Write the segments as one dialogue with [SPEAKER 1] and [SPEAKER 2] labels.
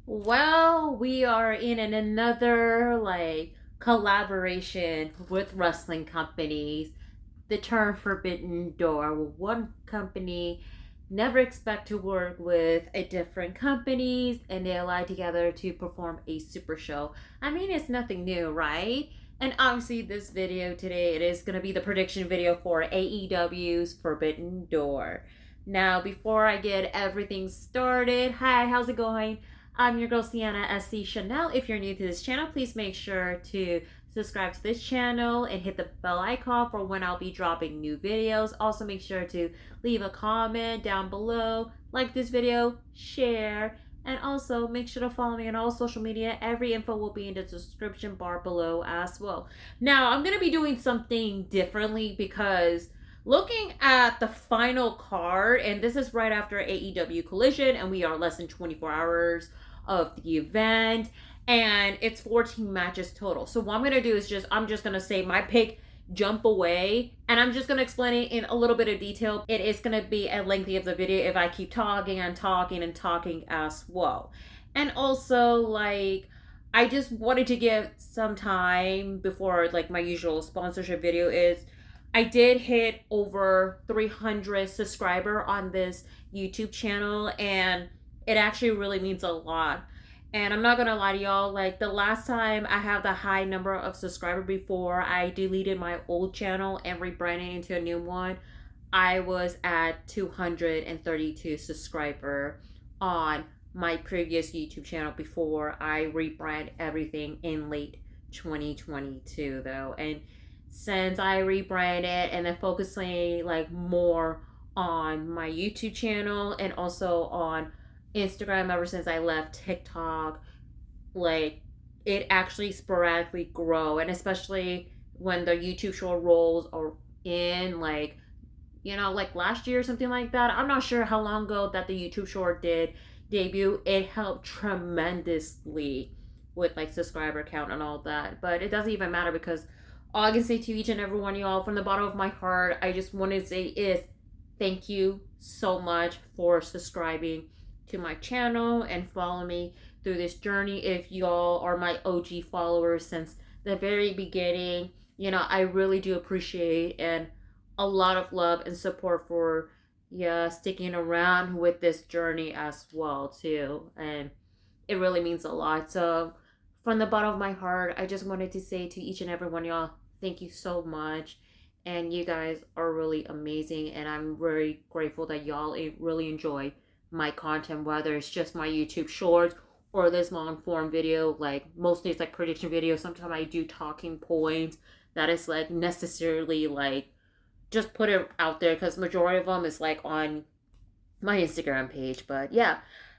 [SPEAKER 1] Well, we are in another collaboration with wrestling companies. The term Forbidden Door. One company never expect to work with a different companies and they ally together to perform a super show. I mean, it's nothing new, right? And obviously this video today, it is going to be the prediction video for AEW's Forbidden Door. Now, before I get everything started, hi, how's it going? I'm your girl Sienna SC Chanel. If you're new to this channel, please make sure to subscribe to this channel and hit the bell icon for when I'll be dropping new videos. Also, make sure to leave a comment down below, like this video, share, and also make sure to follow me on all social media. Every info will be in the description bar below as well. Now, I'm going to be doing something differently because looking at the final card, and this is right after AEW Collision, and we are less than 24 hours of the event, and it's 14 matches total. So what I'm gonna do is I'm just gonna say my pick, jump away, and I'm just gonna explain it in a little bit of detail. It is gonna be a lengthy of the video if I keep talking and talking and talking as well. And also, I just wanted to give some time before my usual sponsorship video is I did hit over 300 subscriber on this YouTube channel, and it actually really means a lot. And I'm not gonna lie to y'all, the last time I have the high number of subscribers before I deleted my old channel and rebranded into a new one, I was at 232 subscriber on my previous YouTube channel before I rebrand everything in late 2022 though. And since I rebranded and then focusing more on my YouTube channel and also on Instagram ever since I left TikTok, it actually sporadically grow, and especially when the YouTube short rolls are in last year or something like that. I'm not sure how long ago that the YouTube short did debut. It helped tremendously with subscriber count and all that, but it doesn't even matter because all I can say to each and every one of y'all from the bottom of my heart, I just want to say is thank you so much for subscribing to my channel and follow me through this journey. If y'all are my OG followers since the very beginning, I really do appreciate and a lot of love and support for sticking around with this journey as well too. And it really means a lot. So from the bottom of my heart, I just wanted to say to each and every one of y'all, thank you so much. And you guys are really amazing. And I'm very grateful that y'all really enjoy my content, whether it's just my YouTube shorts or this long form video. Mostly it's prediction videos. Sometimes I do talking points that is necessarily just put it out there because majority of them is on my Instagram page. But yeah.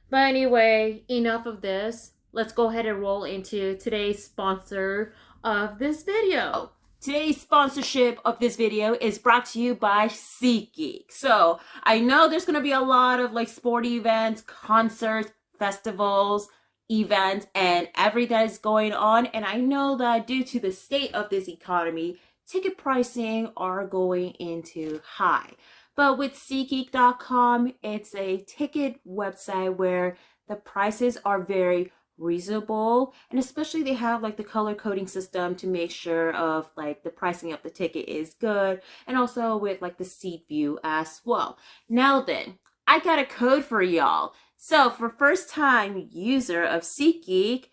[SPEAKER 1] But anyway, enough of this. Let's go ahead and roll into today's sponsor of this video. Today's sponsorship of this video is brought to you by SeatGeek. So I know there's going to be a lot of sporty events, concerts, festivals, events, and everything that is going on. And I know that due to the state of this economy, ticket pricing are going into high. But with SeatGeek.com, it's a ticket website where the prices are very reasonable, and especially they have the color coding system to make sure of the pricing of the ticket is good, and also with the seat view as well. Now then, I got a code for y'all. So for first time user of SeatGeek,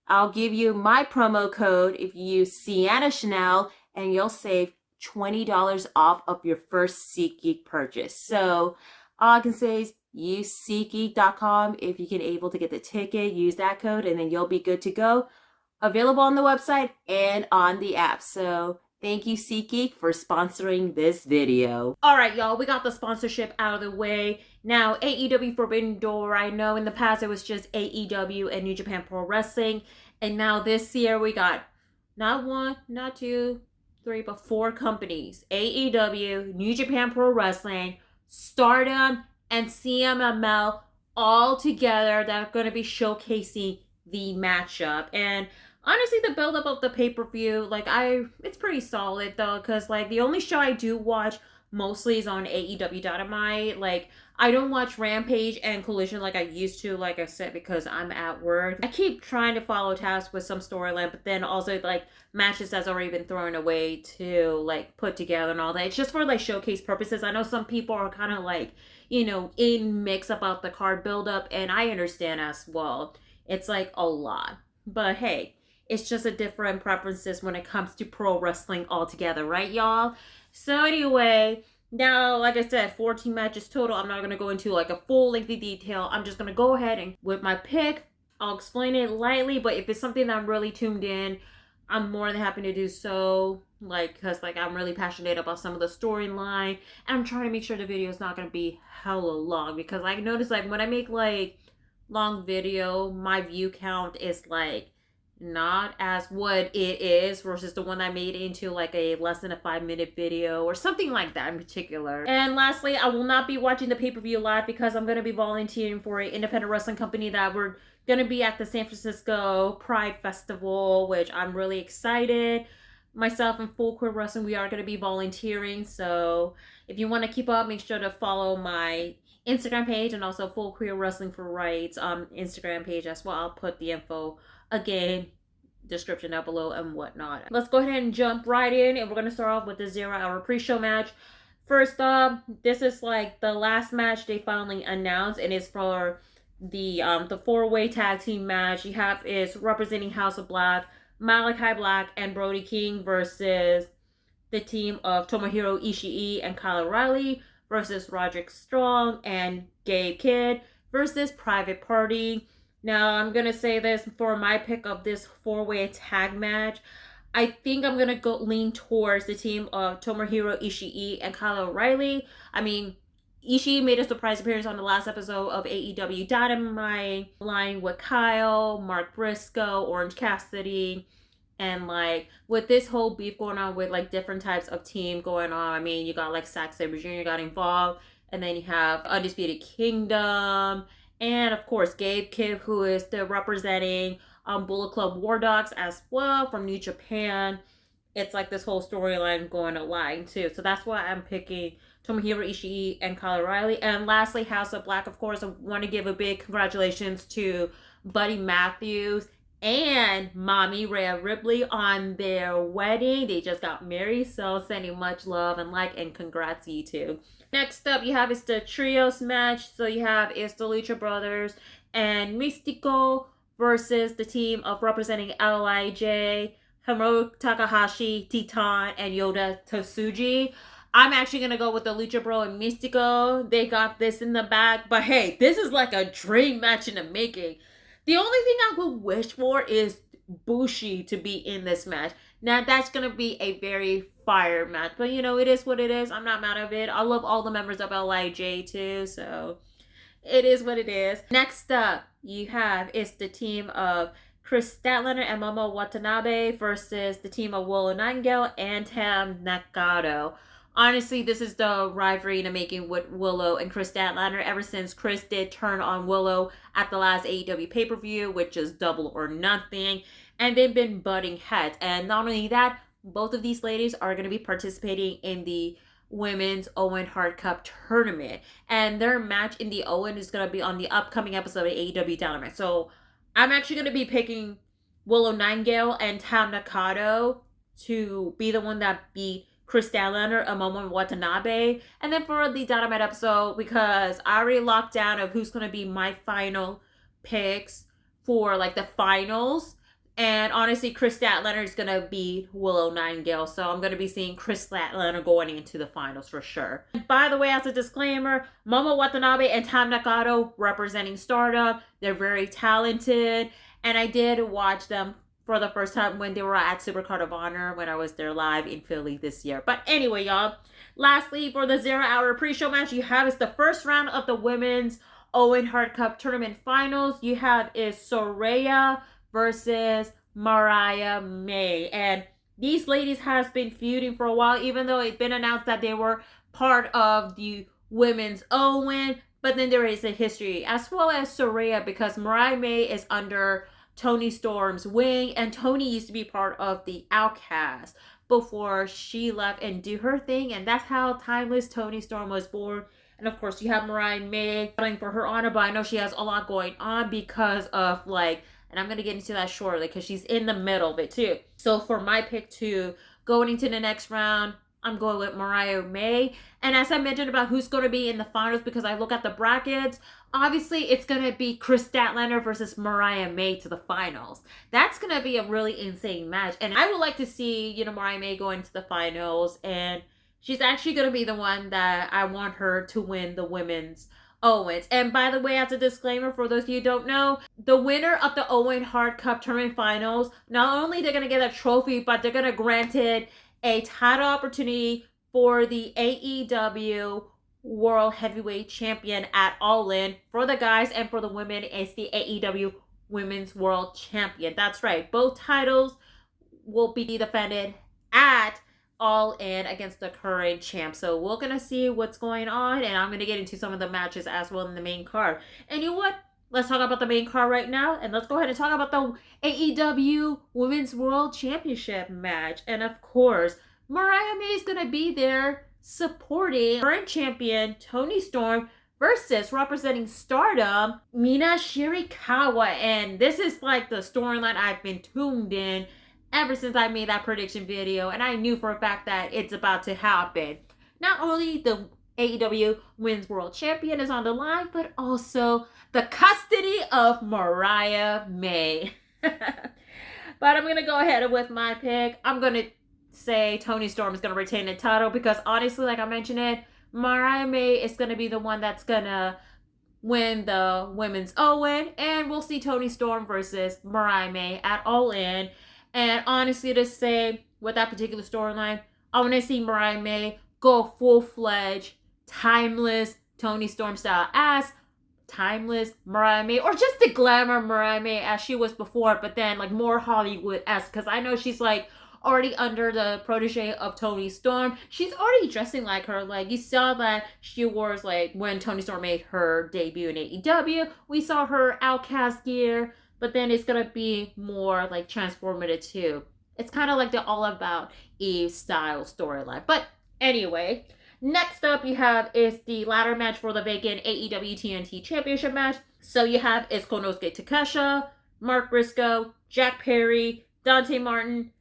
[SPEAKER 1] I'll give you my promo code if you use Sienna Chanel, and you'll save $20 off of your first SeatGeek purchase. So all I can say is use SeatGeek.com. If you can able to get the ticket, use that code, and then you'll be good to go. Available on the website and on the app. So thank you, SeatGeek, for sponsoring this video. All right, y'all, we got the sponsorship out of the way. Now, AEW Forbidden Door, I know in the past it was just AEW and New Japan Pro Wrestling. And now this year we got not one, not two, three, but four companies. AEW, New Japan Pro Wrestling, Stardom, and CMLL all together that are going to be showcasing the matchup. And honestly, the build-up of the pay-per-view, it's pretty solid though, because the only show I do watch mostly is on AEW Dynamite. Like, I don't watch Rampage and Collision like I used to, like I said, because I'm at work. I keep trying to follow tasks with some storyline, but then also like matches that's already been thrown away to like put together and all that. It's just for like showcase purposes. I know some people are kind of like, in mix about the card buildup, and I understand as well. It's like a lot. But hey, it's just a different preferences when it comes to pro wrestling altogether, right, y'all? So anyway, now, like I said, 14 matches total. I'm not going to go into like a full lengthy detail. I'm just going to go ahead and with my pick, I'll explain it lightly, but if it's something that I'm really tuned in, I'm more than happy to do so. Like, because like I'm really passionate about some of the storyline, and I'm trying to make sure the video is not going to be hella long, because I noticed like when I make like long video, my view count is like not as what it is versus the one I made into like a less than a 5-minute video or something like that in particular. And lastly, I will not be watching the pay-per-view live because I'm going to be volunteering for an independent wrestling company that we're going to be at the San Francisco Pride Festival, which I'm really excited. Myself and Full Queer Wrestling, we are going to be volunteering. So if you want to keep up, make sure to follow my Instagram page and also Full Queer Wrestling for Rights Instagram page as well. I'll put the info again, description down below and whatnot. Let's go ahead and jump right in, and we're going to start off with the 0-hour pre-show match. First up, this is like the last match they finally announced, and it's for the 4-way tag team match. You have is representing House of Black, Malachi Black and Brody King versus the team of Tomohiro Ishii and Kyle O'Reilly versus Roderick Strong and Gabe Kidd versus Private Party. Now, I'm going to say this for my pick of this 4-way tag match. I think I'm going to go lean towards the team of Tomohiro Ishii and Kyle O'Reilly. I mean, Ishii made a surprise appearance on the last episode of AEW Dynamite, line with Kyle, Mark Briscoe, Orange Cassidy. And like with this whole beef going on with like different types of team going on, I mean, you got like Zack Sabre Jr. got involved, and then you have Undisputed Kingdom, and of course Gabe Kidd, who is still representing Bullet Club War Dogs as well from New Japan. It's like this whole storyline going along too. So that's why I'm picking Tomohiro Ishii and Kyle O'Reilly. And lastly, House of Black, of course, I want to give a big congratulations to Buddy Matthews and Mommy Rhea Ripley on their wedding. They just got married, so sending much love and like and congrats to you too. Next up, you have is the trios match. So you have is the Lucha Brothers and Mystico versus the team of representing LIJ, Hiromu Takahashi, Titan, and Yota Tsuji. I'm actually going to go with the Lucha Bro and Mystico. They got this in the bag. But hey, this is like a dream match in the making. The only thing I would wish for is Bushi to be in this match. Now, that's going to be a very fire match. But, it is what it is. I'm not mad at it. I love all the members of LIJ, too. So, it is what it is. Next up, you have is the team of Chris Statlander and Momo Watanabe versus the team of Willow Nightingale and Tam Nakano. Honestly, this is the rivalry in the making with Willow and Chris Statlander ever since Chris did turn on Willow at the last AEW pay-per-view, which is Double or Nothing, and they've been butting heads. And not only that, both of these ladies are going to be participating in the Women's Owen Hart Cup tournament, and their match in the Owen is going to be on the upcoming episode of AEW Dynamite. So I'm actually going to be picking Willow Nightingale and Tam Nakano to be the one that beat Chris Statlander and Momo Watanabe. And then for the Dynamite episode, because I already locked down of who's going to be my final picks for like the finals. And honestly, Chris Statlander is going to be Willow Nightingale. So I'm going to be seeing Chris Statlander going into the finals for sure. And by the way, as a disclaimer, Momo Watanabe and Tam Nakano representing Stardom. They're very talented. And I did watch them for the first time when they were at Supercard of Honor when I was there live in Philly this year. But anyway, y'all. Lastly, for the 0-hour pre-show match, you have is the first round of the Women's Owen Hart Cup Tournament Finals. You have is Soraya versus Mariah May. And these ladies has been feuding for a while, even though it's been announced that they were part of the Women's Owen. But then there is a history, as well as Soraya, because Mariah May is under Tony Storm's wing, and Tony used to be part of the Outcast. before she left and do her thing. And that's how Timeless Toni Storm was born. And of course, you have Mariah May fighting for her honor, but I know she has a lot going on because of like, and I'm going to get into that shortly because she's in the middle of it too. So for my pick to going into the next round, I'm going with Mariah May. And as I mentioned about who's going to be in the finals, because I look at the brackets, obviously it's going to be Chris Statlander versus Mariah May to the finals. That's going to be a really insane match. And I would like to see, Mariah May go into the finals. And she's actually going to be the one that I want her to win the women's Owens. And by the way, as a disclaimer, for those of you who don't know, the winner of the Owen Hart Cup Tournament Finals, not only they're going to get a trophy, but they're going to grant it a title opportunity for the AEW World Heavyweight Champion at All In. For the guys and for the women, it's the AEW Women's World Champion. That's right. Both titles will be defended at All In against the current champ. So we're going to see what's going on, and I'm going to get into some of the matches as well in the main card. And you know what? Let's talk about the main card right now, and let's go ahead and talk about the AEW Women's World Championship match. And of course, Mariah May is going to be there supporting current champion Toni Storm versus representing Stardom, Mina Shirakawa. And this is like the storyline I've been tuned in ever since I made that prediction video, and I knew for a fact that it's about to happen. Not only the AEW Women's World Champion is on the line, but also the custody of Mariah May. But I'm going to go ahead with my pick. I'm going to say Toni Storm is going to retain the title because honestly, like I mentioned Mariah May is going to be the one that's going to win the women's Owen, and we'll see Toni Storm versus Mariah May at All In. And honestly, to say with that particular storyline, I want to see Mariah May go full-fledged, timeless Toni Storm style as timeless Mariah May, or just the glamour Mariah May as she was before, but then like more Hollywood-esque, because I know she's like already under the protege of Toni Storm. She's already dressing like her. Like you saw that she wore like when Toni Storm made her debut in AEW, we saw her Outcast gear, but then it's gonna be more like transformative too. It's kind of like the All About Eve style storyline. But anyway, next up you have is the ladder match for the vacant AEW TNT Championship match. So you have is Konosuke Takeshita, Mark Briscoe, Jack Perry, Dante Martin,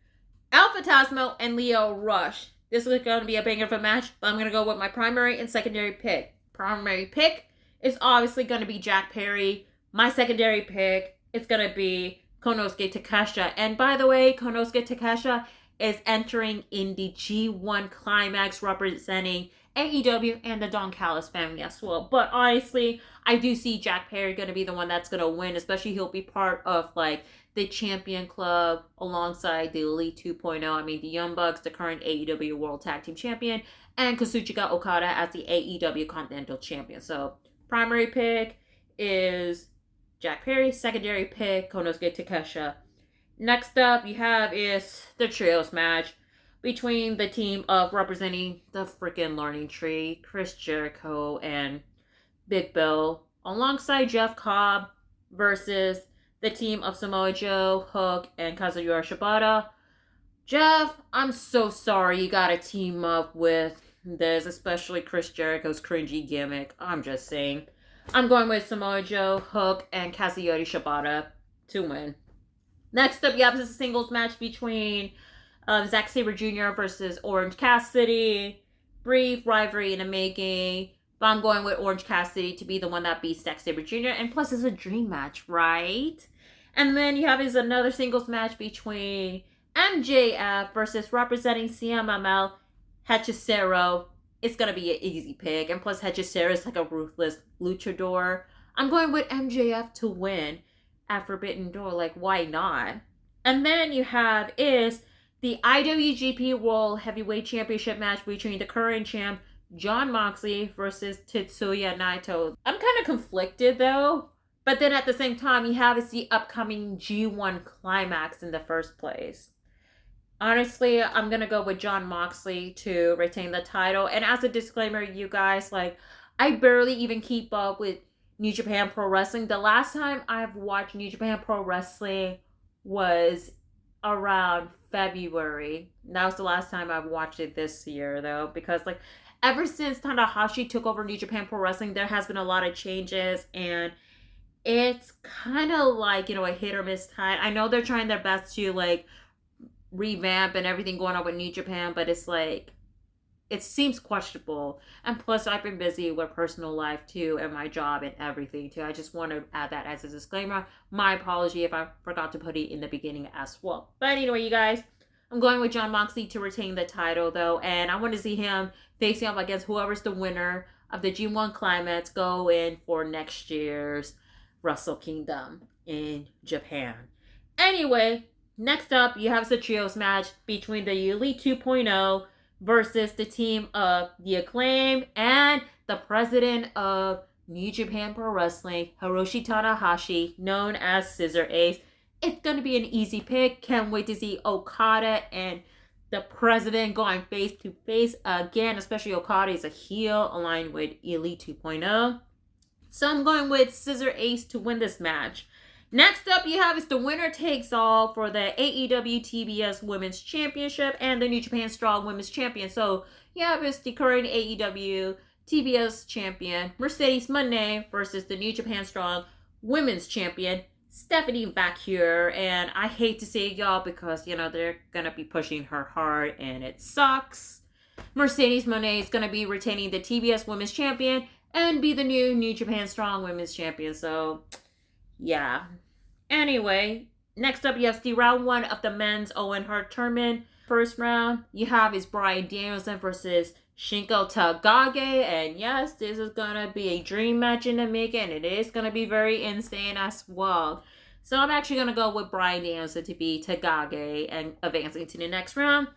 [SPEAKER 1] Alpha Tasmo, and Lio Rush. This is going to be a banger of a match, but I'm going to go with my primary and secondary pick. Primary pick is obviously going to be Jack Perry. My secondary pick is going to be Konosuke Takeshita. And by the way, Konosuke Takeshita is entering in the G1 Climax representing AEW and the Don Callis family as well. But honestly, I do see Jack Perry going to be the one that's going to win, especially he'll be part of like the Champion Club alongside the Elite 2.0. I mean, the Young Bucks, the current AEW World Tag Team Champion, and Kazuchika Okada as the AEW Continental Champion. So, primary pick is Jack Perry, secondary pick, Konosuke Takeshita. Next up, you have is the trios match between the team of representing the freaking Learning Tree, Chris Jericho and Big Bill, alongside Jeff Cobb versus the team of Samoa Joe, Hook, and Kazuya Shibata. Jeff, I'm so sorry you gotta team up with this, especially Chris Jericho's cringy gimmick. I'm just saying. I'm going with Samoa Joe, Hook, and Kazuya Shibata to win. Next up, you have this singles match between Zack Sabre Jr. versus Orange Cassidy. Brief rivalry in the making. But I'm going with Orange Cassidy to be the one that beats Zack Sabre Jr. And plus, it's a dream match, right? And then you have is another singles match between MJF versus representing CMLL, Hechicero. It's going to be an easy pick. And plus, Hechicero is like a ruthless luchador. I'm going with MJF to win at Forbidden Door. Like, why not? And then you have is the IWGP World Heavyweight Championship match between the current champ, Jon Moxley versus Tetsuya Naito. I'm kind of conflicted though, but then at the same time, you have is the upcoming G1 Climax in the first place. Honestly, I'm going to go with Jon Moxley to retain the title. And as a disclaimer, you guys, like, I barely even keep up with New Japan Pro Wrestling. The last time I've watched New Japan Pro Wrestling was around February. That was the last time I've watched it this year, though, because like ever since Tanahashi took over New Japan Pro Wrestling, there has been a lot of changes, and it's kind of like, you know, a hit or miss time. I know they're trying their best to like revamp and everything going on with New Japan, but it's like it seems questionable. And plus, I've been busy with personal life too, and my job and everything too. I just want to add that as a disclaimer. My apology if I forgot to put it in the beginning as well. But anyway, you guys, I'm going with Jon Moxley to retain the title though, and I want to see him facing off against whoever's the winner of the G1 Climax go in for next year's Wrestle Kingdom in Japan. Anyway, next up, you have the trios match between the Elite 2.0 versus the team of The Acclaim and the president of New Japan Pro Wrestling, Hiroshi Tanahashi, known as Scissor Ace. It's going to be an easy pick. Can't wait to see Okada and the president going face to face again, especially Okada is a heel aligned with Elite 2.0. So I'm going with Scissor Ace to win this match. Next up, you have is the winner takes all for the AEW TBS Women's Championship and the New Japan Strong Women's Champion. So you have is the current AEW TBS Champion Mercedes Moné versus the New Japan Strong Women's Champion Stephanie Vaquer. And I hate to say it, y'all, because you know they're gonna be pushing her hard, and it sucks. Mercedes Moné is gonna be retaining the TBS Women's Champion and be the New Japan Strong Women's Champion. So yeah. Anyway, next up you have the round 1 of the men's Owen Hart tournament. First round, you have is Bryan Danielson versus Shingo Takagi. And yes, this is gonna be a dream match in the making, and it is gonna be very insane as well. So I'm actually gonna go with Bryan Danielson to be Takagi and advancing to the next round.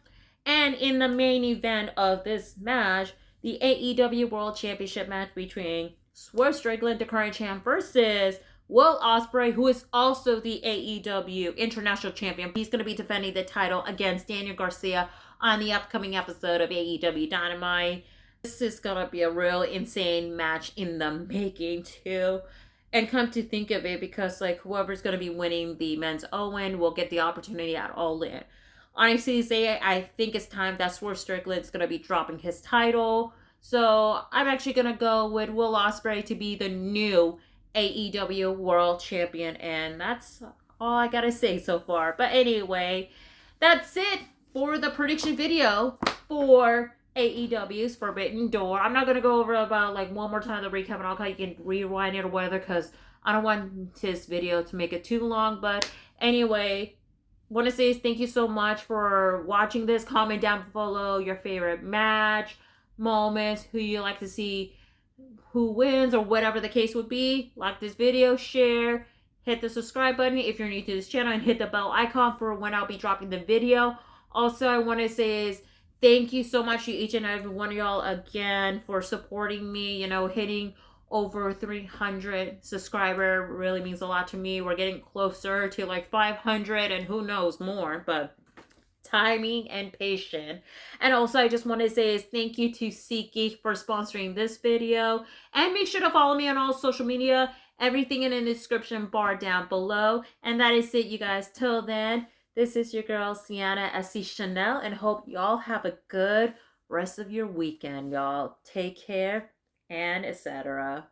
[SPEAKER 1] And in the main event of this match, the AEW World Championship match between Swerve Strickland, the current champ, versus Will Ospreay, who is also the AEW International Champion. He's going to be defending the title against Daniel Garcia on the upcoming episode of AEW Dynamite. This is going to be a real insane match in the making, too. And come to think of it, because like whoever's going to be winning the men's Owen will get the opportunity at All In. Honestly, I think it's time that Swerve Strickland's going to be dropping his title. So I'm actually going to go with Will Ospreay to be the new AEW World Champion. And that's all I got to say so far. But anyway, that's it for the prediction video for AEW's Forbidden Door. I'm not going to go over about like one more time the recap and all. You can rewind it or whatever, because I don't want this video to make it too long. But anyway, want to say thank you so much for watching this. Comment down below your favorite match, moments, who you like to see, who wins, or whatever the case would be. Like this video, share, hit the subscribe button if you're new to this channel, and hit the bell icon for when I'll be dropping the video. Also, I want to say is thank you so much to each and every one of y'all again for supporting me. You know, hitting over 300 subscriber really means a lot to me. We're getting closer to like 500 and who knows more, but timing and patience. And also, I just want to say is thank you to SeatGeek for sponsoring this video. And make sure to follow me on all social media. Everything in the description bar down below. And that is it, you guys. Till then, this is your girl, Sienna SC Chanel. And hope y'all have a good rest of your weekend, y'all. Take care and etc.